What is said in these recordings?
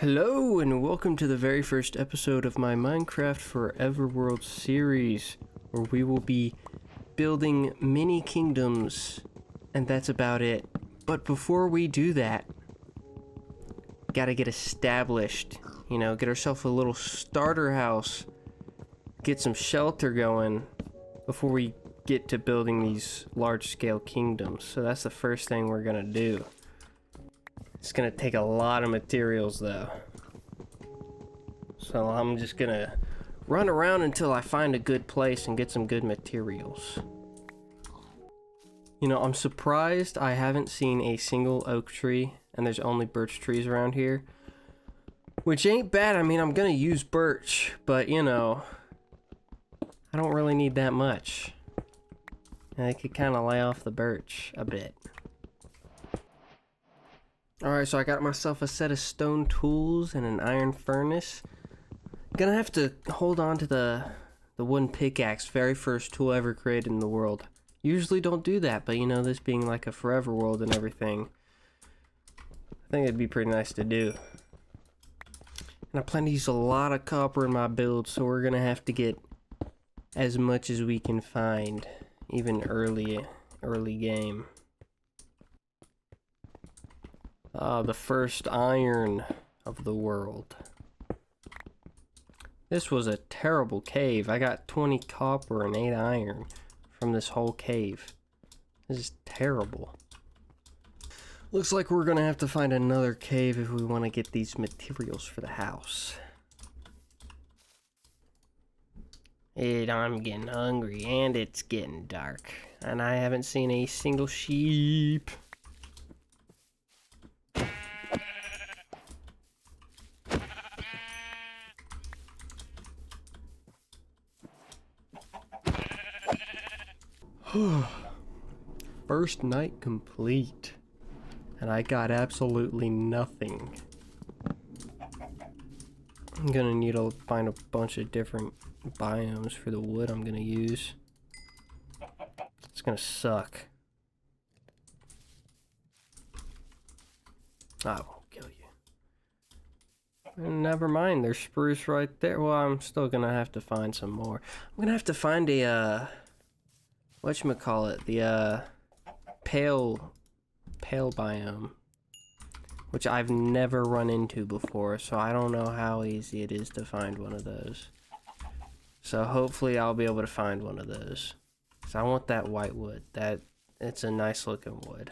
Hello and welcome to the very first episode of my Minecraft Forever World series, where we will be building mini kingdoms, and that's about it. But before we do that, gotta get established, get ourselves a little starter house, get some shelter going before we get to building these large-scale kingdoms. So that's the first thing we're gonna do. It's gonna take a lot of materials though. So I'm just gonna run around until I find a good place and get some good materials. I'm surprised I haven't seen a single oak tree and there's only birch trees around here. Which ain't bad. I mean, I'm gonna use birch, but I don't really need that much. And I could kind of lay off the birch a bit. Alright, so I got myself a set of stone tools and an iron furnace. Gonna have to hold on to the wooden pickaxe, very first tool ever created in the world. Usually don't do that, but this being like a forever world and everything, I think it'd be pretty nice to do. And I plan to use a lot of copper in my build, so we're gonna have to get as much as we can find, even early game. The first iron of the world. This was a terrible cave. I got 20 copper and 8 iron from this whole cave. This is terrible. Looks like we're gonna have to find another cave if we want to get these materials for the house. I'm getting hungry and it's getting dark. And I haven't seen a single sheep. First night complete, and I got absolutely nothing. I'm gonna need to find a bunch of different biomes for the wood I'm gonna use. It's gonna suck. I won't kill you. Never mind, there's spruce right there. Well, I'm still gonna have to find some more. I'm gonna have to find a whatchamacallit, the pale biome, which I've never run into before, so I don't know how easy it is to find one of those. So hopefully I'll be able to find one of those. So I want that white wood. It's a nice looking wood.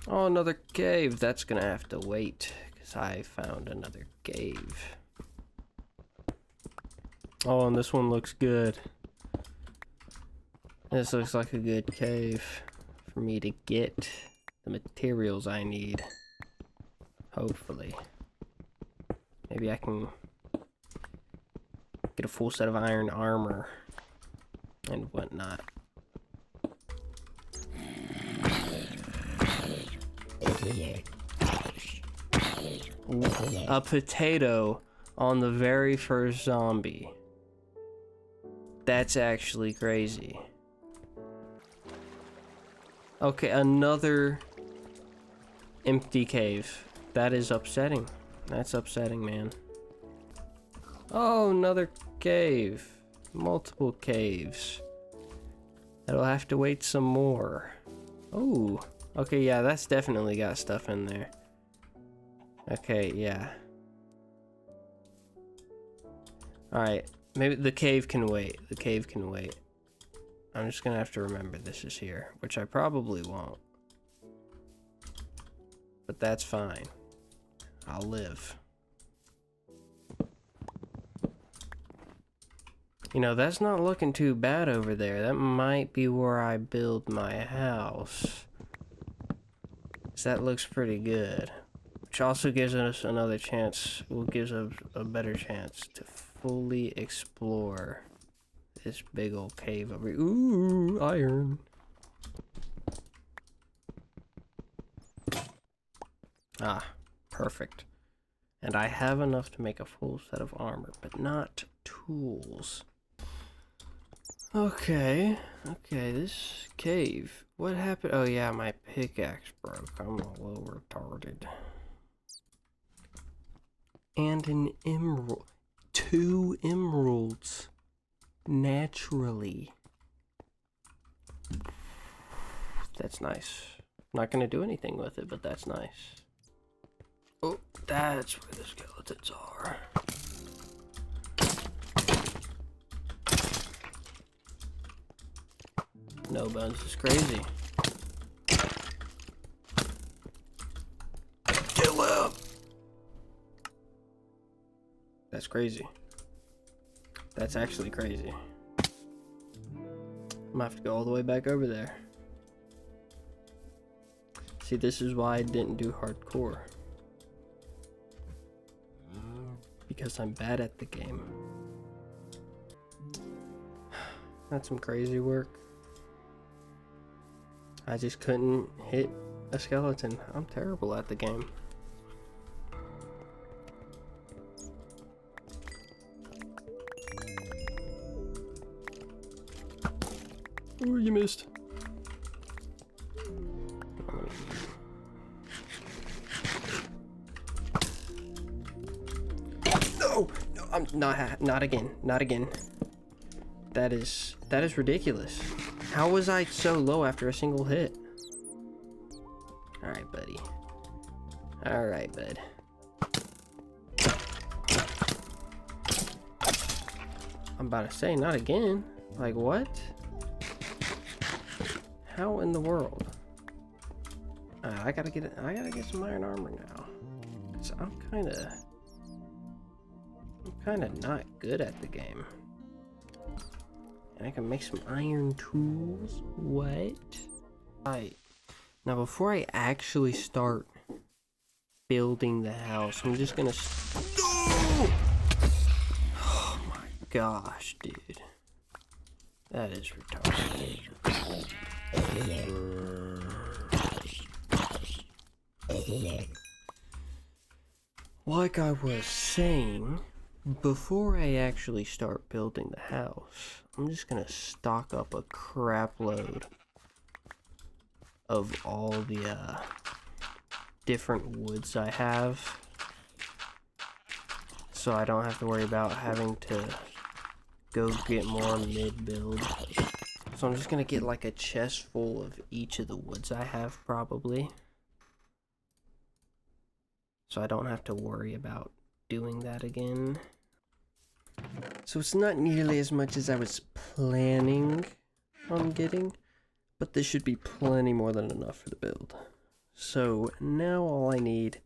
Oh, another cave. That's gonna have to wait, because I found another cave. Oh, and this one looks good. This looks like a good cave for me to get the materials I need. Hopefully. Maybe I can get a full set of iron armor and whatnot. A potato on the very first zombie. That's actually crazy. Okay, another empty cave. That is upsetting. That's upsetting, man. Oh, another cave. Multiple caves. That'll have to wait some more. Oh, okay, yeah, that's definitely got stuff in there. Okay, yeah. Alright, maybe the cave can wait. The cave can wait. I'm just gonna have to remember this is here, which I probably won't. But that's fine. I'll live. That's not looking too bad over there. That might be where I build my house. So that looks pretty good. Which also gives us another chance, gives us a better chance to fully explore this big old cave over here. Ooh, iron. Ah, perfect. And I have enough to make a full set of armor, but not tools. Okay, this cave. What happened? Oh yeah, my pickaxe broke. I'm a little retarded. And an emerald. 2 emeralds. Naturally. That's nice. Not gonna do anything with it, but that's nice. Oh, that's where the skeletons are. No bones is crazy. Kill him! That's crazy. That's actually crazy. I'm gonna have to go all the way back over there. See, this is why I didn't do hardcore. Because I'm bad at the game. That's some crazy work. I just couldn't hit a skeleton. I'm terrible at the game. Ooh, you missed. No, no, I'm not again, not again. That is ridiculous. How was I so low after a single hit? All right, buddy. All right, bud. I'm about to say, not again. Like, what? How in the world? I gotta get some iron armor now. So I'm kinda not good at the game. And I can make some iron tools. What? Right. Now before I actually start building the house, I'm just gonna. No! Oh my gosh, dude. That is retarded. Like I was saying, before I actually start building the house, I'm just gonna stock up a crap load of all the different woods I have, so I don't have to worry about having to go get more mid-build. So I'm just gonna get like a chest full of each of the woods I have, probably, so I don't have to worry about doing that again. So it's not nearly as much as I was planning on getting, but this should be plenty more than enough for the build. So now all I need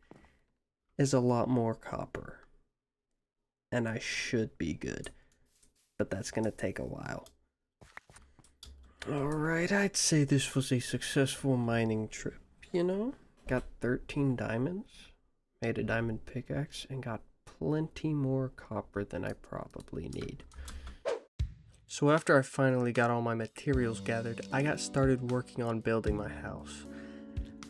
is a lot more copper, and I should be good, but that's gonna take a while. Alright, I'd say this was a successful mining trip, you know? Got 13 diamonds, made a diamond pickaxe, and got plenty more copper than I probably need. So after I finally got all my materials gathered, I got started working on building my house.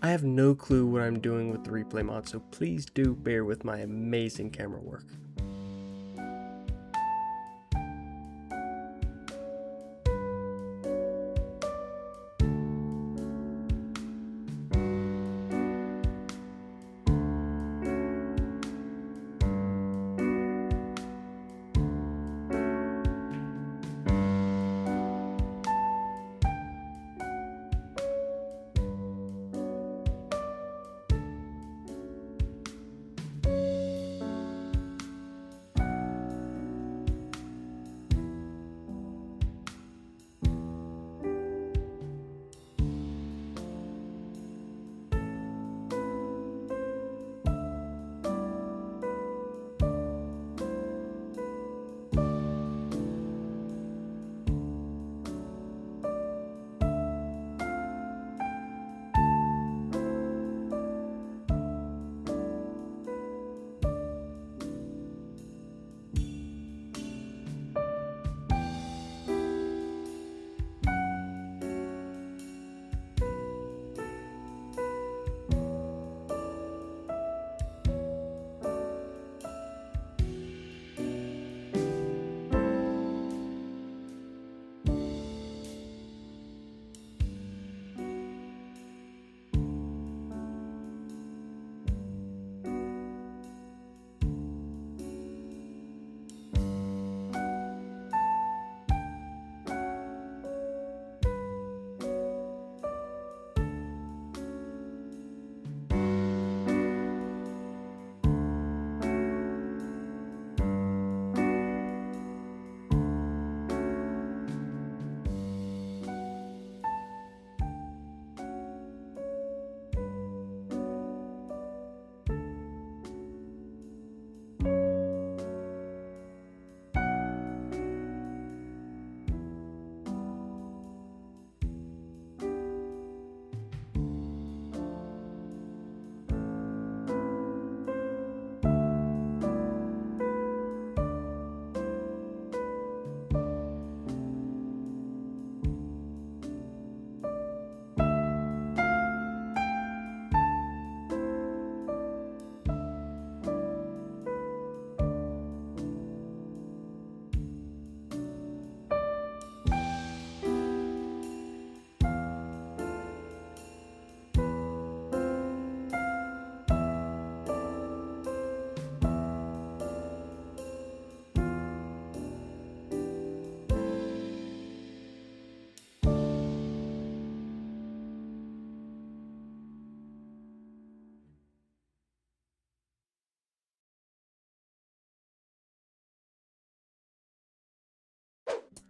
I have no clue what I'm doing with the replay mod, so please do bear with my amazing camera work.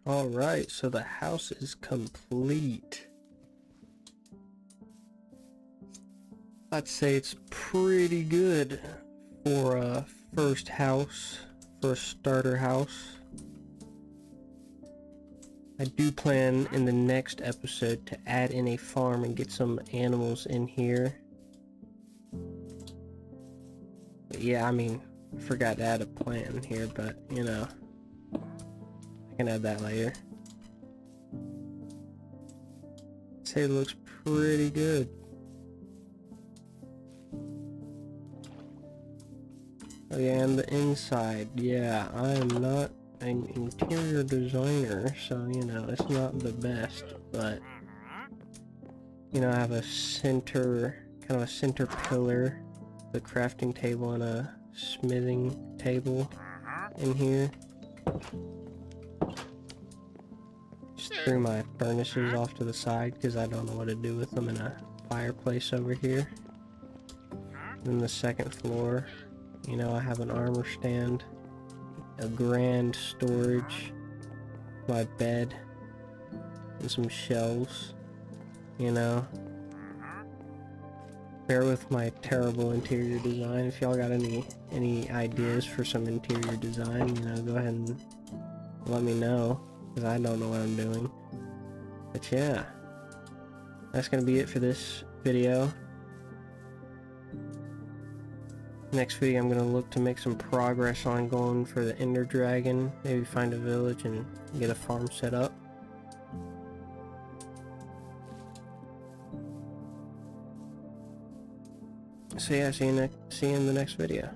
Alright, so the house is complete. I'd say it's pretty good for a first house, for a starter house. I do plan in the next episode to add in a farm and get some animals in here. But yeah, I mean, I forgot to add a plant in here, but you know, I can add that later. I'd say it looks pretty good. Oh yeah, and the inside, yeah, I am not an interior designer, so you know, it's not the best, but you know, I have a center, kind of a center pillar, the crafting table and a smithing table in here. Just threw my furnaces off to the side because I don't know what to do with them in a fireplace over here. Then the second floor, you know, I have an armor stand, a grand storage, my bed, and some shelves, you know. Bear with my terrible interior design. If y'all got any ideas for some interior design, you know, go ahead and let me know, because I don't know what I'm doing. But yeah, that's gonna be it for this video. Next video I'm gonna look to make some progress on going for the Ender Dragon, maybe find a village and get a farm set up. So yeah, see you in the next video.